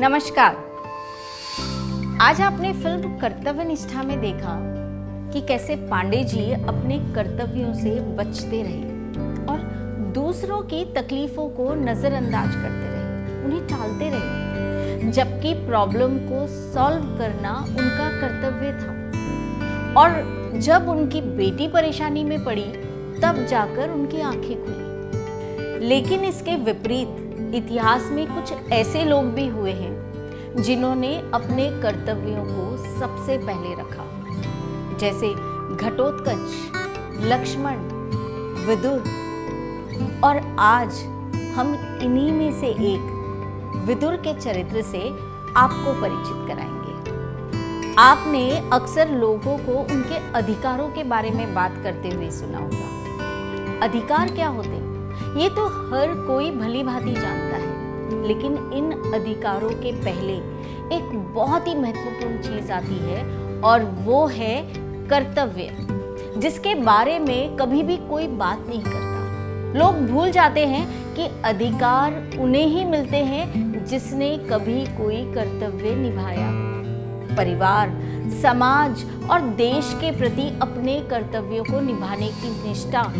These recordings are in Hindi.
नमस्कार। आज आपने फिल्म कर्तव्यनिष्ठा में देखा कि कैसे पांडे जी अपने कर्तव्यों से बचते रहे और दूसरों की तकलीफों को नजरअंदाज करते रहे, उन्हें टालते रहे, जबकि प्रॉब्लम को सॉल्व करना उनका कर्तव्य था। और जब उनकी बेटी परेशानी में पड़ी तब जाकर उनकी आंखें खुली। लेकिन इसके विपरीत इतिहास में कुछ ऐसे लोग भी हुए हैं जिन्होंने अपने कर्तव्यों को सबसे पहले रखा, जैसे घटोत्कच, लक्ष्मण, विदुर। और आज हम इन्हीं में से एक विदुर के चरित्र से आपको परिचित कराएंगे। आपने अक्सर लोगों को उनके अधिकारों के बारे में बात करते हुए सुना होगा। अधिकार क्या होते हैं ये तो हर कोई भली भांति जानता है, लेकिन इन अधिकारों के पहले एक बहुत ही महत्वपूर्ण चीज आती है और वो है कर्तव्य, जिसके बारे में कभी भी कोई बात नहीं करता। लोग भूल जाते हैं कि अधिकार उन्हें ही मिलते हैं जिसने कभी कोई कर्तव्य निभाया। परिवार, समाज और देश के प्रति अपने कर्तव्यों को निभाने की निष्ठा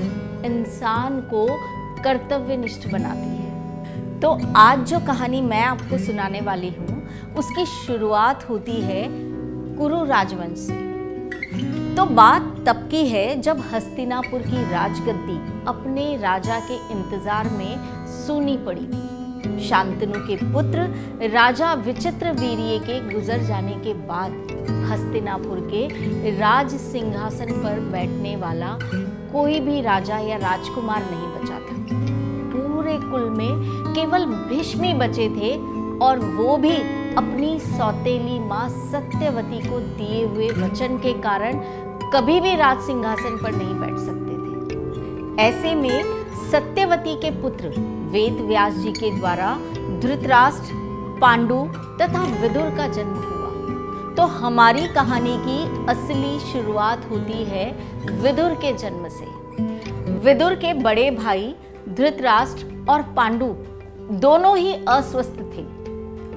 इंसान को कर्तव्यनिष्ठ बनाती है। तो आज जो कहानी मैं आपको सुनाने वाली हूँ उसकी शुरुआत होती है कुरु राजवंश से। तो बात तब की है जब हस्तिनापुर की राजगद्दी अपने राजा के इंतजार में सूनी पड़ी थी। शांतनु के पुत्र राजा विचित्रवीर्य के गुजर जाने के बाद हस्तिनापुर के राज सिंहासन पर बैठने वाला कोई भी राजा या राजकुमार नहीं बचा था। पूरे कुल में केवल भीष्म ही बचे थे, और वो भी अपनी सौतेली मां सत्यवती को दिए हुए वचन के कारण कभी भी राज सिंहासन पर नहीं बैठ सकते थे। ऐसे में सत्यवती के पुत्र वेद व्यास जी के द्वारा धृतराष्ट्र, पांडु तथा विदुर का जन्म हुआ। तो हमारी कहानी की असली शुरुआत होती है विदुर के जन्म से। विदुर के बड़े भाई धृतराष्ट्र और पांडु दोनों ही अस्वस्थ थे।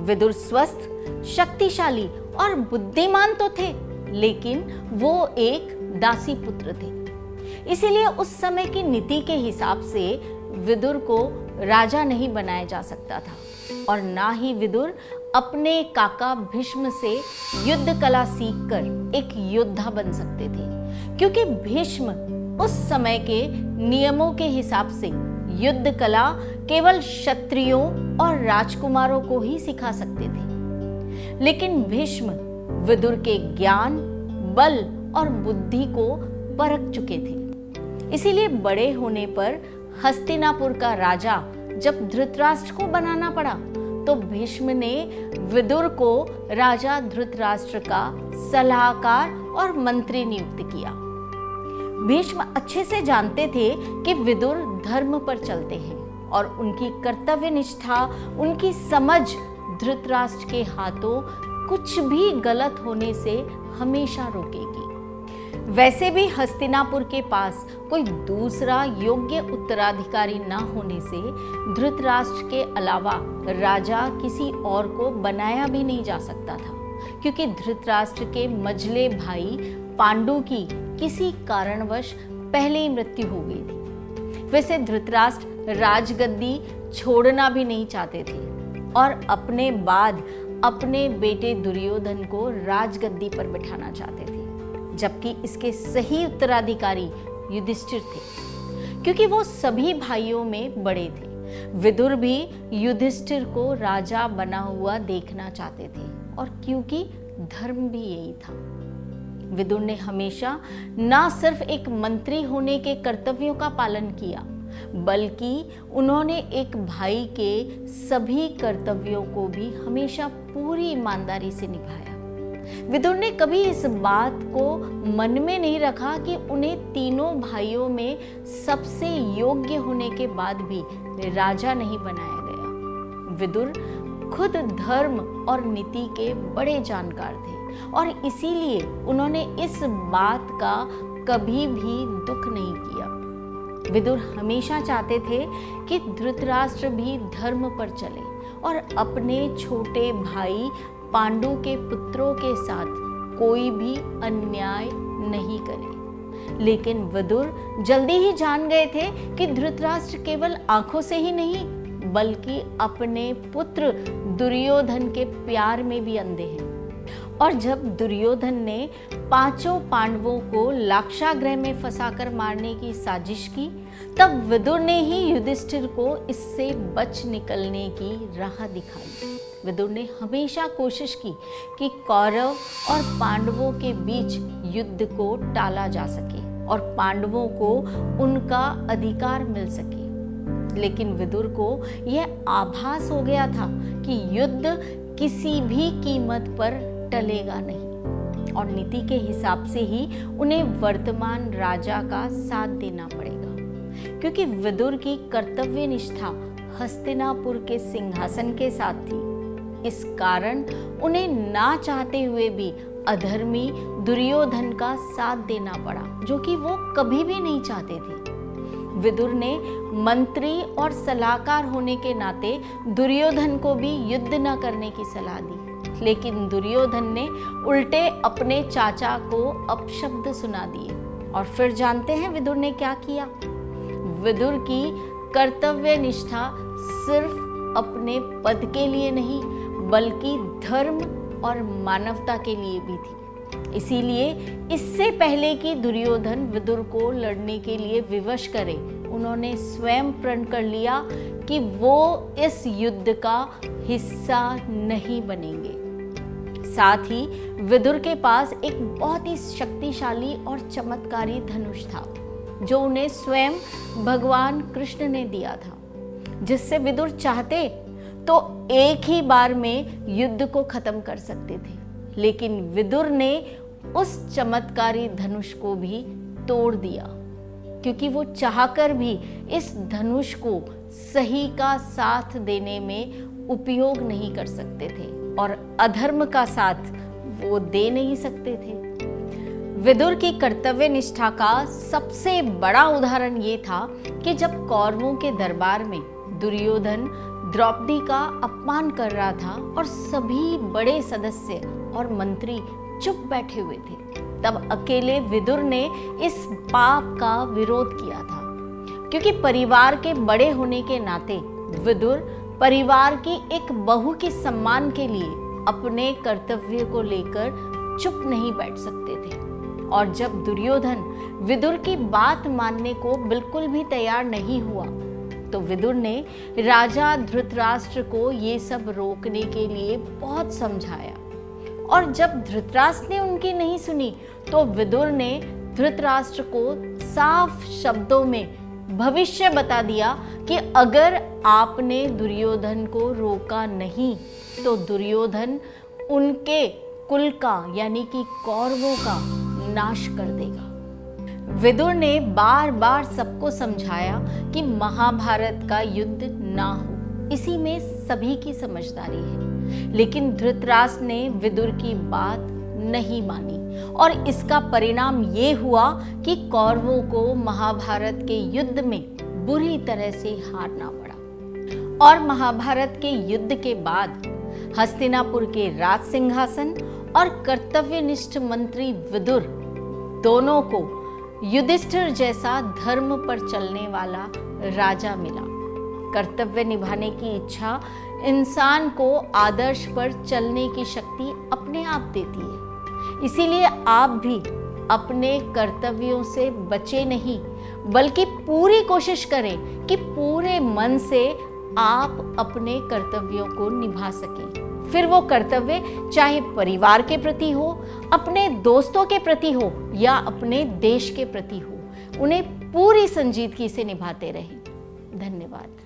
विदुर स्वस्थ, शक्तिशाली और बुद्धिमान तो थे, लेकिन वो एक दासी पुत्र थे। इसीलिए उस समय की नीति के हिसाब से विदुर को राजा नहीं बनाया जा सकता था, और ना ही विदुर अपने काका भीष्म से युद्ध कला सीखकर एक योद्धा बन सकते थे, क्योंकि भीष्म उस समय के नियमों के हिसाब से युद्ध कला केवल क्षत्रियों और राजकुमारों को ही सिखा सकते थे। लेकिन भीष्म विदुर के ज्ञान, बल और बुद्धि को परख चुके थे। इसीलिए बड़े होने पर हस्तिनापुर का राजा जब धृतराष्ट्र को बनाना पड़ा तो भीष्म ने विदुर को राजा धृतराष्ट्र का सलाहकार और मंत्री नियुक्त किया। भीष्म अच्छे से जानते थे कि विदुर धर्म पर चलते हैं और उनकी कर्तव्य निष्ठा, उनकी समझ धृतराष्ट्र के हाथों कुछ भी गलत होने से हमेशा रोकेगी। वैसे भी हस्तिनापुर के पास कोई दूसरा योग्य उत्तराधिकारी न होने से धृतराष्ट्र के अलावा राजा किसी और को बनाया भी नहीं जा सकता था, क्योंकि धृतराष्ट्र के मझले भाई पांडु की किसी कारणवश पहले ही मृत्यु हो गई थी। वैसे धृतराष्ट्र राजगद्दी छोड़ना भी नहीं चाहते थे और अपने बाद अपने बेटे दुर्योधन को राजगद्दी पर बिठाना चाहते थे, जबकि इसके सही उत्तराधिकारी युधिष्ठिर थे, क्योंकि वो सभी भाइयों में बड़े थे। विदुर भी युधिष्ठिर को राजा बना हुआ देखना चाहते थे, और क्योंकि धर्म भी यही था। विदुर ने हमेशा न सिर्फ एक मंत्री होने के कर्तव्यों का पालन किया, बल्कि उन्होंने एक भाई के सभी कर्तव्यों को भी हमेशा पूरी ईमानदारी से निभाया। विदुर ने कभी इस बात को मन में नहीं रखा कि उन्हें तीनों भाइयों में सबसे योग्य होने के बाद भी राजा नहीं बनाया गया। विदुर खुद धर्म और नीति के बड़े जानकार थे, और इसीलिए उन्होंने इस बात का कभी भी दुख नहीं किया। विदुर हमेशा चाहते थे कि धृतराष्ट्र भी धर्म पर चले और अपने छोटे भाई पांडु के पुत्रों के साथ कोई भी अन्याय नहीं करे। लेकिन विदुर जल्दी ही जान गए थे कि धृतराष्ट्र केवल आंखों से ही नहीं बल्कि अपने पुत्र दुर्योधन के प्यार में भी अंधे हैं। और जब दुर्योधन ने पांचों पांडवों को लाक्षागृह में फंसाकर मारने की साजिश की, तब विदुर ने ही युधिष्ठिर को इससे बच निकलने की राह दिखाई। विदुर ने हमेशा कोशिश की कि कौरव और पांडवों के बीच युद्ध को टाला जा सके और पांडवों को उनका अधिकार मिल सके। लेकिन विदुर को यह आभास हो गया था कि युद्ध किसी भी कीमत पर टलेगा नहीं और नीति के हिसाब से ही उन्हें वर्तमान राजा का साथ देना पड़ेगा, क्योंकि विदुर की कर्तव्य निष्ठा हस्तिनापुर के सिंहासन के साथ थी। इस कारण उन्हें ना चाहते हुए भी अधर्मी दुर्योधन का साथ देना पड़ा, जो कि वो कभी भी नहीं चाहते थे। विदुर ने मंत्री और सलाहकार होने के नाते दुर्योधन को भी युद्ध न करने की सलाह दी, लेकिन दुर्योधन ने उल्टे अपने चाचा को अपशब्द सुना दिए। और फिर जानते हैं विदुर ने क्या किया? विदुर की कर्तव्य निष्ठा सिर्फ अपने पद के लिए नहीं बल्कि धर्म और मानवता के लिए भी थी। इसीलिए इससे पहले कि दुर्योधन विदुर को लड़ने के लिए विवश करे, उन्होंने स्वयं प्रण कर लिया कि वो इस युद्ध का हिस्सा नहीं बनेंगे। साथ ही विदुर के पास एक बहुत ही शक्तिशाली और चमत्कारी धनुष था, जो उन्हें स्वयं भगवान कृष्ण ने दिया था, जिससे विदुर चाहते तो एक ही बार में युद्ध को खत्म कर सकते थे। लेकिन विदुर ने उस चमत्कारी धनुष को भी तोड़ दिया, क्योंकि वो चाहकर भी इस धनुष को सही का साथ देने में उपयोग नहीं कर सकते थे और अधर्म का साथ वो दे नहीं सकते थे। विदुर की कर्तव्य निष्ठा का सबसे बड़ा उदाहरण ये था कि जब कौरवों के दरबार में दुर्योधन द्रौपदी का अपमान कर रहा था और सभी बड़े सदस्य और मंत्री चुप बैठे हुए थे, तब अकेले विदुर ने इस पाप का विरोध किया था, क्योंकि परिवार के बड़े होने के नाते विदुर परिवार की एक बहू के सम्मान के लिए अपने कर्तव्य को लेकर चुप नहीं बैठ सकते थे। और जब दुर्योधन विदुर की बात मानने को बिल्कुल भी तैयार नहीं हुआ, तो विदुर ने राजा धृतराष्ट्र को ये सब रोकने के लिए बहुत समझाया। और जब धृतराष्ट्र ने उनकी नहीं सुनी, तो विदुर ने धृतराष्ट्र को साफ शब्दों में भविष्य बता दिया कि अगर आपने दुर्योधन को रोका नहीं तो दुर्योधन उनके कुल का यानी कि कौरवों का नाश कर देगा। विदुर ने बार बार सबको समझाया कि महाभारत का युद्ध ना हो, इसी में सभी की समझदारी है। लेकिन धृतराष्ट्र ने विदुर की बात नहीं मानी और इसका परिणाम ये हुआ कि कौरवों को महाभारत के युद्ध में बुरी तरह से हारना पड़ा। और महाभारत के युद्ध के बाद हस्तिनापुर के राज सिंहासन और कर्तव्यनिष्ठ मंत्री विदुर दोनों को युधिष्ठिर जैसा धर्म पर चलने वाला राजा मिला। कर्तव्य निभाने की इच्छा इंसान को आदर्श पर चलने की शक्ति अपने आप देती है। इसीलिए आप भी अपने कर्तव्यों से बचे नहीं बल्कि पूरी कोशिश करें कि पूरे मन से आप अपने कर्तव्यों को निभा सकें। फिर वो कर्तव्य चाहे परिवार के प्रति हो, अपने दोस्तों के प्रति हो या अपने देश के प्रति हो, उन्हें पूरी संजीदगी से निभाते रहें। धन्यवाद।